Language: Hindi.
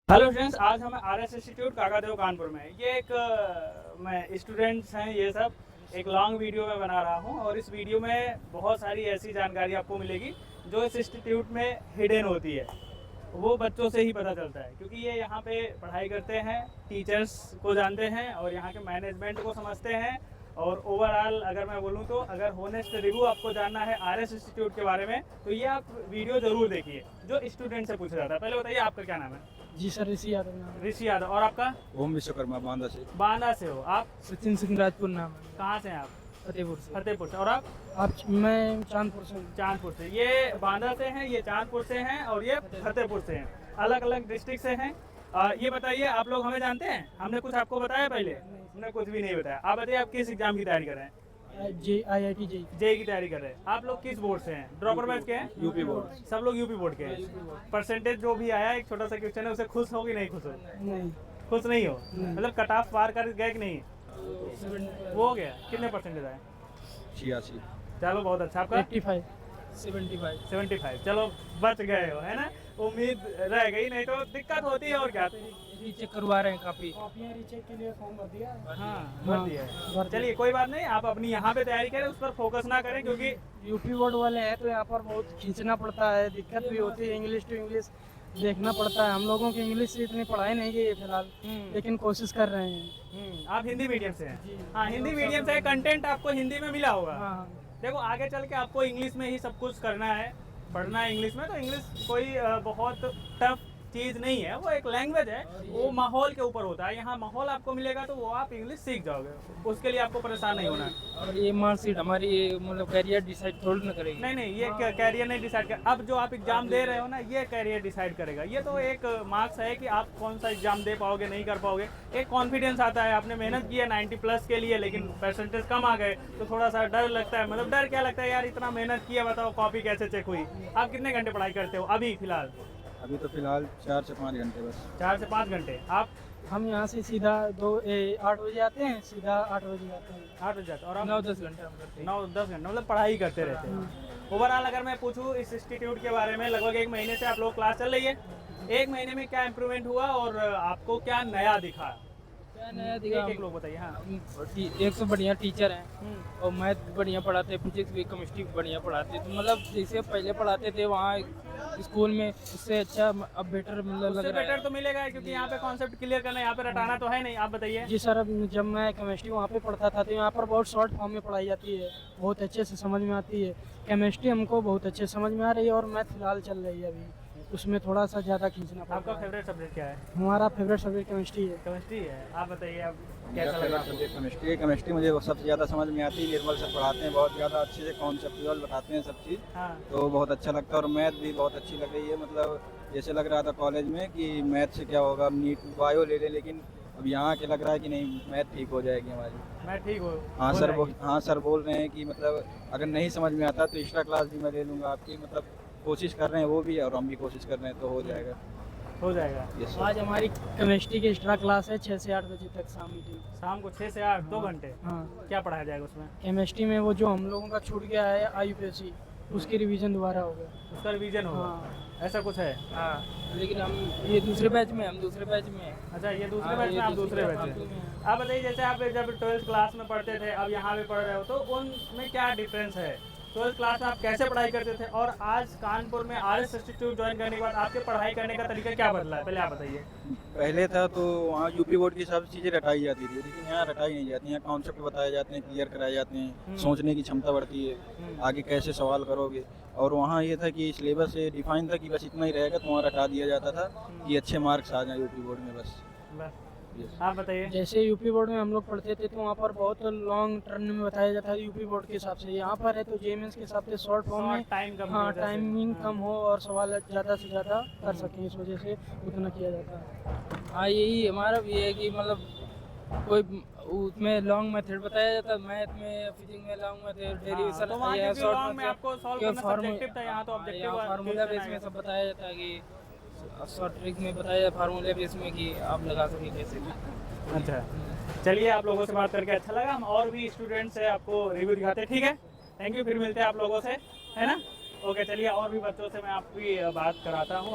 हेलो फ्रेंड्स, आज हम आरएस इंस्टीट्यूट काकादेव कानपुर में। ये एक मैं स्टूडेंट्स हैं, ये सब एक लॉन्ग वीडियो में बना रहा हूँ और इस वीडियो में बहुत सारी ऐसी जानकारी आपको मिलेगी जो इस इंस्टीट्यूट में हिडन होती है। वो बच्चों से ही पता चलता है, क्योंकि ये यहाँ पे पढ़ाई करते हैं, टीचर्स को जानते हैं और यहाँ के मैनेजमेंट को समझते हैं। और ओवरऑल अगर मैं बोलूँ तो अगर होनेस्ट रिव्यू आपको जानना है आरएस इंस्टीट्यूट के बारे में तो ये आप वीडियो ज़रूर देखिए जो स्टूडेंट से पूछा जाता है। पहले बताइए, आपका क्या नाम है? जी सर, ऋषि यादव नाम है। ऋषि यादव। और आपका? ओम विश्वकर्मा बांदा से। बांदा से हो आप? सचिन सिंह राजपुर नाम है। कहाँ से हैं आप? फतेहपुर से। फतेहपुर से। और आप? मैं चांदपुर से हूँ। चांदपुर से। ये बांदा से हैं, ये चांदपुर से हैं और ये फतेहपुर से हैं। अलग अलग डिस्ट्रिक्ट से हैं। ये बताइए, आप लोग हमें जानते हैं? हमने कुछ आपको बताया पहले? हमने कुछ भी नहीं बताया। आप बताइए, आप किस एग्जाम की तैयारी कर रहे हैं? IIT जेई की तैयारी कर रहे हैं। आप लोग किस बोर्ड से हैं? ड्रॉपर बैच के हैं? UP board. सब लोग यूपी बोर्ड के हैं। परसेंटेज जो भी आया, एक छोटा सा क्वेश्चन है, उससे खुश हो कि नहीं खुश हो? नहीं। खुश नहीं हो? मतलब कट ऑफ पार कर गए कि नहीं? वो हो गया। कितने परसेंटेज आए? 86। चलो बहुत अच्छा। आपका? 75। चलो बच गए हो, है ना? उम्मीद रह गई, नहीं तो दिक्कत होती है। और क्या? रीचेक करवा रहे हैं काफी। कॉपियां रीचेक के लिए फॉर्म भर दिया। हाँ, भर दिया है। चलिए कोई बात नहीं, आप अपनी यहाँ पे तैयारी करें, उस पर फोकस ना करें, क्योंकि यूपी बोर्ड वाले हैं तो यहाँ पर बहुत खींचना पड़ता है, दिक्कत भी होती है। इंग्लिश टू इंग्लिश देखना पड़ता है। हम लोगों की इंग्लिश से इतनी पढ़ाई नहीं की है फिलहाल, लेकिन कोशिश कर रहे हैं। आप हिंदी मीडियम से हैं? हाँ, हिंदी मीडियम से। कंटेंट आपको हिंदी में मिला होगा। हाँ। देखो, आगे चल के आपको इंग्लिश में ही सब कुछ करना है, पढ़ना है इंग्लिश में। तो इंग्लिश कोई बहुत टफ चीज़ नहीं है, वो एक लैंग्वेज है, वो माहौल के ऊपर होता है। यहाँ माहौल आपको मिलेगा तो वो आप इंग्लिश सीख जाओगे, उसके लिए आपको परेशान नहीं होना है। और ये मार्कशीट हमारी मतलब कैरियर डिसाइड थोड़ी ना करेगी। नहीं, ये कैरियर नहीं डिसाइड कर। अब जो आप एग्जाम दे रहे हो ना, ये कैरियर डिसाइड करेगा। ये तो एक मार्क्स है कि आप कौन सा एग्जाम दे पाओगे, नहीं कर पाओगे। एक कॉन्फिडेंस आता है, आपने मेहनत की है 90+ के लिए, लेकिन परसेंटेज कम आ गए तो थोड़ा सा डर लगता है। मतलब डर क्या लगता है, यार इतना मेहनत किया, बताओ कॉपी कैसे चेक हुई। आप कितने घंटे पढ़ाई करते हो अभी फिलहाल? अभी तो फिलहाल 4 से 5 घंटे बस। 4 से 5 घंटे। आप? हम यहाँ से सीधा 8 बजे आते हैं, सीधा 8 बजे आते हैं। 8 बजे जाते? और आप? 9-10 घंटे हम करते हैं। 9-10 घंटे मतलब पढ़ाई करते रहते हैं। ओवरऑल अगर मैं पूछूं इस इंस्टीट्यूट के बारे में, लगभग 1 महीने से आप लोग क्लास चल रही है। 1 महीने में क्या इम्प्रूवमेंट हुआ और आपको क्या नया दिखा? क्या नया दिखा? एक लोग बताइए। हाँ। एक तो बढ़िया टीचर हैं और मैथ बढ़िया पढ़ाते हैं, फिजिक्स भी, केमिस्ट्री बढ़िया पढ़ाते हैं। तो मतलब जैसे पहले पढ़ाते थे वहाँ स्कूल में, उससे अच्छा अब बेटर मतलब लग रहा है। बेटर तो मिलेगा, क्योंकि यहाँ पे कॉन्सेप्ट क्लियर करना है, यहाँ पे रटाना तो है नहीं। आप बताइए। जी सर, अब जब मैं केमिस्ट्री वहाँ पे पढ़ता था तो यहाँ पर बहुत शॉर्ट फॉर्म में पढ़ाई जाती है, बहुत अच्छे से समझ में आती है। केमिस्ट्री हमको बहुत अच्छे समझ में आ रही है और मैथ फिलहाल चल रही है अभी, उसमें थोड़ा सा ज़्यादा खींचना पड़ता है। आपका फेवरेट सब्जेक्ट क्या है? हमारा फेवरेट सब्जेक्ट केमिस्ट्री है। केमिस्ट्री है। आप बताइए, आप मेरा कैसा लगा फेवरेट आपको? सब्जेक्ट केमिस्ट्री है। केमिस्ट्री मुझे सबसे ज़्यादा समझ में आती है। निर्मल सर पढ़ाते हैं बहुत ज़्यादा अच्छे से, कॉन्सेप्चुअल बताते हैं सब चीज़। हाँ। तो बहुत अच्छा लगता है। और मैथ भी बहुत अच्छी लग रही है। मतलब जैसे लग रहा था कॉलेज में कि मैथ से क्या होगा, नीट बायो ले लें, लेकिन अब यहाँ के लग रहा है कि नहीं, मैथ ठीक हो जाएगी हमारी। मैं ठीक हूँ? हाँ सर बोल रहे हैं कि मतलब अगर नहीं समझ में आता तो एक्स्ट्रा क्लास भी मैं ले लूँगा आपकी। मतलब कोशिश कर रहे हैं वो भी और हम भी कोशिश कर रहे हैं, तो हो जाएगा। हो जाएगा। यस आज हमारी केमिस्ट्री की एक्स्ट्रा क्लास है 6 से 8 बजे तक शाम की। शाम को 6 से 8 2 घंटे? हाँ। क्या पढ़ाया जाएगा उसमें? केमिस्ट्री में वो जो हम लोगों का छूट गया है IUPAC, उसकी रिवीजन दोबारा होगा। उसका रिवीजन होगा? हाँ। ऐसा कुछ है? हाँ, लेकिन हम ये दूसरे बैच में, हम दूसरे बैच में हैं। अच्छा, ये दूसरे हाँ, बैच में, ये आप दूसरे दूसरे बैच बैच में। में। आप बताइए, जैसे आप जब 12th क्लास में पढ़ते थे, अब यहाँ पे पढ़ रहे हो, तो उनमें क्या डिफरेंस है? 12th क्लास में आप कैसे पढ़ाई करते थे और आज कानपुर में आरएस इंस्टीट्यूट ज्वाइन करने के बाद आपके पढ़ाई करने का तरीका क्या बदला है? पहले आप बताइए। पहले था तो वहाँ यूपी बोर्ड की सब चीज़ें रटाई जाती थी, लेकिन यहाँ रटाई नहीं जाती। यहाँ कॉन्सेप्ट बताए जाते हैं, क्लियर कराए जाते हैं, सोचने की क्षमता बढ़ती है, आगे कैसे सवाल करोगे। और वहाँ ये था कि सिलेबस डिफाइन था कि बस इतना ही रहेगा, तो वहाँ रटा दिया जाता था कि अच्छे मार्क्स आ जाए यूपी बोर्ड में बस। बस आप बताइए। जैसे यूपी बोर्ड में हम लोग पढ़ते थे तो वहाँ पर बहुत लॉन्ग टर्म में बताया जाता है यूपी बोर्ड के हिसाब से। यहाँ पर है तो JMS के हिसाब से शॉर्ट फॉर्म में टाइम कम, हाँ टाइमिंग कम हो और सवाल ज़्यादा से ज़्यादा कर सकें, इस वजह से उतना किया जाता है। हाँ, यही हमारा भी है कि मतलब कोई उसमें लॉन्ग मेथड बताया जाता है, मैथ में, फिजिक्स में लॉन्ग मेथड, डेरिवेशन, तो वहाँ क्योंकि लॉन्ग में आपको सॉल्व करना सब्जेक्टिव था, यहाँ तो ऑब्जेक्टिव फार्मूला बेस में सब बताया जाता है कि शॉर्ट ट्रिक में बताया जाता है, फार्मूला बेस में कि आप लगा सकें कैसे भी। अच्छा, चलिए आप लोगों से बात करके अच्छा लगा। हम और भी स्टूडेंट्स से आपको रिव्यू दिखाते हैं, ठीक है? थैंक यू, फिर मिलते हैं आप लोगों से, है ना? ओके, चलिए और भी बच्चों से मैं आपकी बात कराता हूँ।